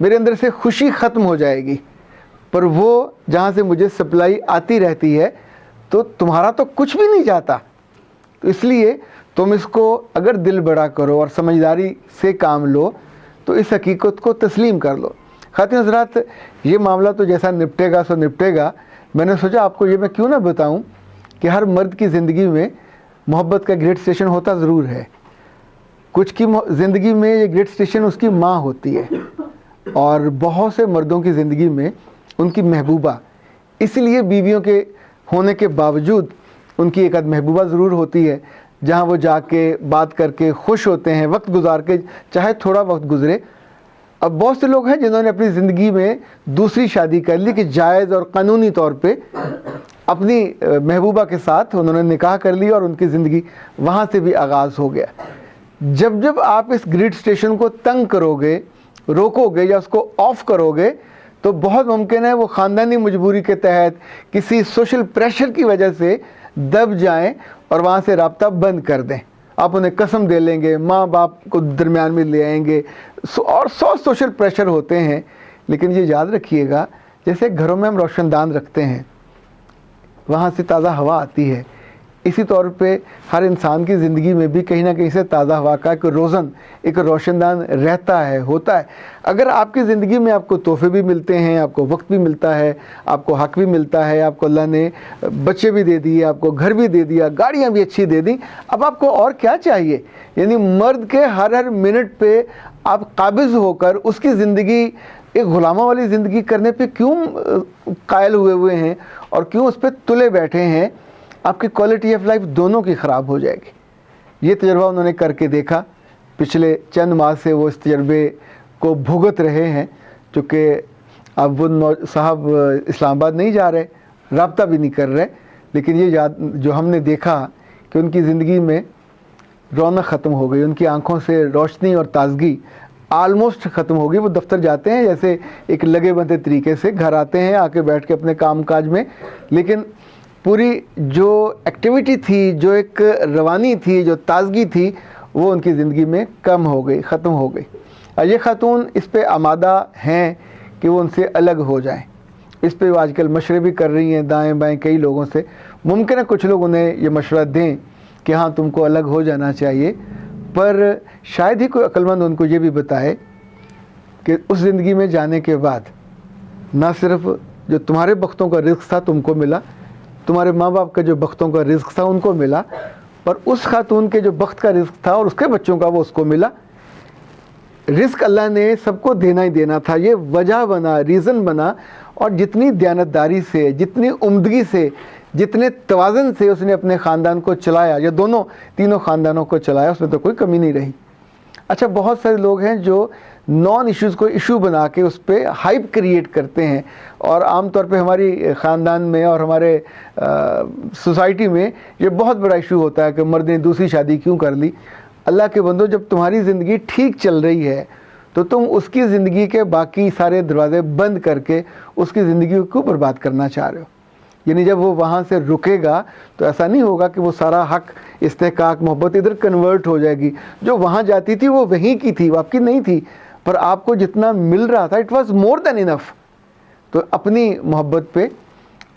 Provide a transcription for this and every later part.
میرے اندر سے خوشی ختم ہو جائے گی، پر وہ جہاں سے مجھے سپلائی آتی رہتی ہے تو تمہارا تو کچھ بھی نہیں جاتا۔ تو اس لیے تم اس کو اگر دل بڑا کرو اور سمجھداری سے کام لو تو اس حقیقت کو تسلیم کر لو۔ خواتین حضرات، یہ معاملہ تو جیسا نپٹے گا سو نپٹے گا۔ میں نے سوچا آپ کو یہ میں کیوں نہ بتاؤں کہ ہر مرد کی زندگی میں محبت کا گریٹ اسٹیشن ہوتا ضرور ہے۔ کچھ کی زندگی میں یہ گریٹ اسٹیشن اس کی ماں ہوتی ہے، اور بہت سے مردوں کی زندگی میں ان کی محبوبہ، اس لیے بیویوں کے ہونے کے باوجود ان کی ایک آدھ محبوبہ ضرور ہوتی ہے جہاں وہ جا کے بات کر کے خوش ہوتے ہیں، وقت گزار کے، چاہے تھوڑا وقت گزرے۔ اب بہت سے لوگ ہیں جنہوں نے اپنی زندگی میں دوسری شادی کر لی کہ جائز اور قانونی طور پہ اپنی محبوبہ کے ساتھ انہوں نے نکاح کر لی اور ان کی زندگی وہاں سے بھی آغاز ہو گیا۔ جب جب آپ اس گریڈ اسٹیشن کو تنگ کرو گے، روکو گے یا اس کو آف کرو گے تو بہت ممکن ہے وہ خاندانی مجبوری کے تحت کسی سوشل پریشر کی وجہ سے دب جائیں اور وہاں سے رابطہ بند کر دیں۔ آپ انہیں قسم دے لیں گے، ماں باپ کو درمیان میں لے آئیں گے، اور 100 سوشل پریشر ہوتے ہیں۔ لیکن یہ یاد رکھیے گا، جیسے گھروں میں ہم روشن دان رکھتے ہیں، وہاں سے تازہ ہوا آتی ہے، اسی طور پہ ہر انسان کی زندگی میں بھی کہیں نہ کہیں سے تازہ ہوا کا ایک روزن، ایک روشن دان رہتا ہے، ہوتا ہے۔ اگر آپ کی زندگی میں آپ کو تحفے بھی ملتے ہیں، آپ کو وقت بھی ملتا ہے، آپ کو حق بھی ملتا ہے، آپ کو اللہ نے بچے بھی دے دیے، آپ کو گھر بھی دے دیا، گاڑیاں بھی اچھی دے دیں، اب آپ کو اور کیا چاہیے؟ یعنی مرد کے ہر منٹ پہ آپ قابض ہو کر اس کی زندگی ایک غلاموں والی زندگی کرنے پہ کیوں قائل ہوئے ہیں اور کیوں اس پہ تلے بیٹھے ہیں؟ آپ کی کوالٹی آف لائف دونوں کی خراب ہو جائے گی۔ یہ تجربہ انہوں نے کر کے دیکھا، پچھلے چند ماہ سے وہ اس تجربے کو بھگت رہے ہیں، چونکہ اب وہ صاحب اسلام آباد نہیں جا رہے، رابطہ بھی نہیں کر رہے، لیکن یہ جو ہم نے دیکھا کہ ان کی زندگی میں رونق ختم ہو گئی، ان کی آنکھوں سے روشنی اور تازگی آلموسٹ ختم ہو گئی۔ وہ دفتر جاتے ہیں جیسے ایک لگے بندھے طریقے سے، گھر آتے ہیں آ کے بیٹھ کے اپنے کام کاج میں، لیکن پوری جو ایکٹیویٹی تھی، جو ایک روانی تھی، جو تازگی تھی، وہ ان کی زندگی میں کم ہو گئی، ختم ہو گئی۔ اور یہ خاتون اس پہ آمادہ ہیں کہ وہ ان سے الگ ہو جائیں۔ اس پہ وہ آج کل مشورے بھی کر رہی ہیں دائیں بائیں کئی لوگوں سے۔ ممکن ہے کچھ لوگ انہیں یہ مشورہ دیں کہ ہاں تم کو الگ ہو جانا چاہیے، پر شاید ہی کوئی عقلمند ان کو یہ بھی بتائے کہ اس زندگی میں جانے کے بعد نہ صرف جو تمہارے بختوں کا رزق تھا تم کو ملا، تمہارے ماں باپ کا جو بختوں کا رزق تھا ان کو ملا، پر اس خاتون کے جو بخت کا رزق تھا اور اس کے بچوں کا وہ اس کو ملا۔ رزق اللہ نے سب کو دینا ہی دینا تھا، یہ وجہ بنا، ریزن بنا، اور جتنی دیانتداری سے، جتنی عمدگی سے، جتنے توازن سے اس نے اپنے خاندان کو چلایا، یا تینوں خاندانوں کو چلایا، اس میں تو کوئی کمی نہیں رہی۔ اچھا، بہت سارے لوگ ہیں جو نان ایشوز کو ایشو بنا کے اس پہ ہائپ کریٹ کرتے ہیں، اور عام طور پہ ہماری خاندان میں اور ہمارے سوسائٹی میں یہ بہت بڑا ایشو ہوتا ہے کہ مرد نے دوسری شادی کیوں کر لی۔ اللہ کے بندو، جب تمہاری زندگی ٹھیک چل رہی ہے تو تم اس کی زندگی کے باقی سارے دروازے بند کر کے اس کی زندگی کو برباد کرنا چاہ رہے ہو؟ یعنی جب وہ وہاں سے رکے گا تو ایسا نہیں ہوگا کہ وہ سارا حق، استحقاق، محبت ادھر کنورٹ ہو جائے گی۔ جو وہاں جاتی تھی وہ وہیں کی تھی، وہ آپ کی نہیں تھی، پر آپ کو جتنا مل رہا تھا اٹ واز مور دین انف۔ تو اپنی محبت پہ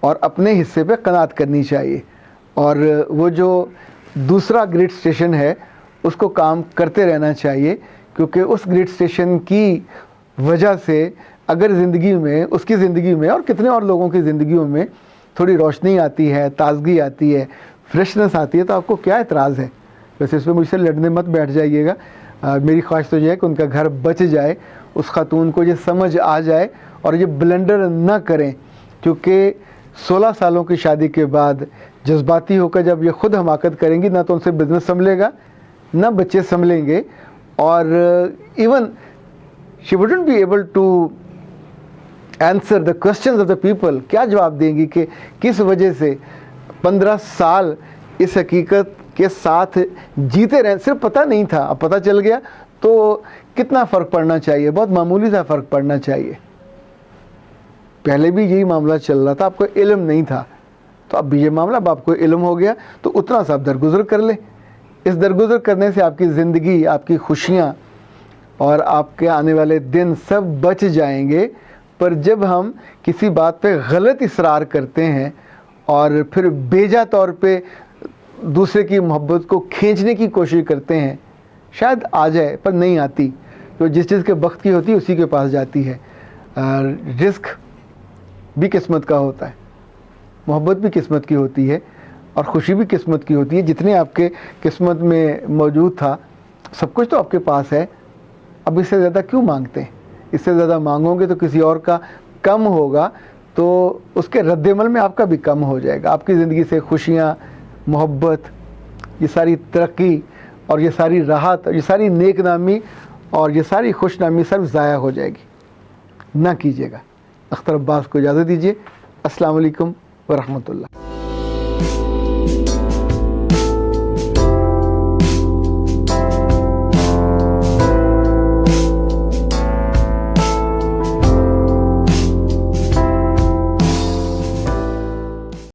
اور اپنے حصے پہ قناعت کرنی چاہیے، اور وہ جو دوسرا گریڈ اسٹیشن ہے اس کو کام کرتے رہنا چاہیے، کیونکہ اس گریڈ اسٹیشن کی وجہ سے اگر زندگی میں، اس کی زندگی میں اور کتنے اور لوگوں کی زندگیوں میں تھوڑی روشنی آتی ہے، تازگی آتی ہے، فریشنس آتی ہے، تو آپ کو کیا اعتراض ہے؟ ویسے اس پہ مجھ سے لڑنے مت بیٹھ جائیے گا، میری خواہش تو یہ ہے کہ ان کا گھر بچ جائے، اس خاتون کو یہ سمجھ آ جائے اور یہ بلنڈر نہ کریں، کیونکہ 16 سالوں کی شادی کے بعد جذباتی ہو کر جب یہ خود حماقت کریں گی، نہ تو ان سے بزنس سنبھلے گا، نہ بچے سنبھلیں گے، اور even she wouldn't be able to answer the questions of the people. کیا جواب دیں گی کہ کس وجہ سے 15 سال اس حقیقت کے ساتھ جیتے رہے؟ صرف پتہ نہیں تھا، اب پتہ چل گیا تو کتنا فرق پڑنا چاہیے؟ بہت معمولی سا فرق پڑنا چاہیے۔ پہلے بھی یہی معاملہ چل رہا تھا، آپ کو علم نہیں تھا، تو اب بھی یہ معاملہ اب آپ کو علم ہو گیا، تو اتنا سا آپ درگزر کر لیں۔ اس درگزر کرنے سے آپ کی زندگی، آپ کی خوشیاں اور آپ کے آنے والے دن سب بچ جائیں گے. پر جب ہم کسی بات پہ غلط اصرار کرتے ہیں اور پھر بیجا طور پہ دوسرے کی محبت کو کھینچنے کی کوشش کرتے ہیں, شاید آ جائے پر نہیں آتی. تو جس چیز کے وقت کی ہوتی ہے اسی کے پاس جاتی ہے. رزق بھی قسمت کا ہوتا ہے, محبت بھی قسمت کی ہوتی ہے, اور خوشی بھی قسمت کی ہوتی ہے. جتنے آپ کے قسمت میں موجود تھا سب کچھ تو آپ کے پاس ہے. اب اس سے زیادہ کیوں مانگتے ہیں؟ اس سے زیادہ مانگو گے تو کسی اور کا کم ہوگا, تو اس کے رد عمل میں آپ کا بھی کم ہو جائے گا. آپ کی زندگی سے خوشیاں, محبت, یہ ساری ترقی اور یہ ساری راحت اور یہ ساری نیک نامی اور یہ ساری خوش نامی سب ضائع ہو جائے گی. نہ کیجیے گا. اختر عباس کو اجازت دیجیے. السلام علیکم ورحمۃ اللہ.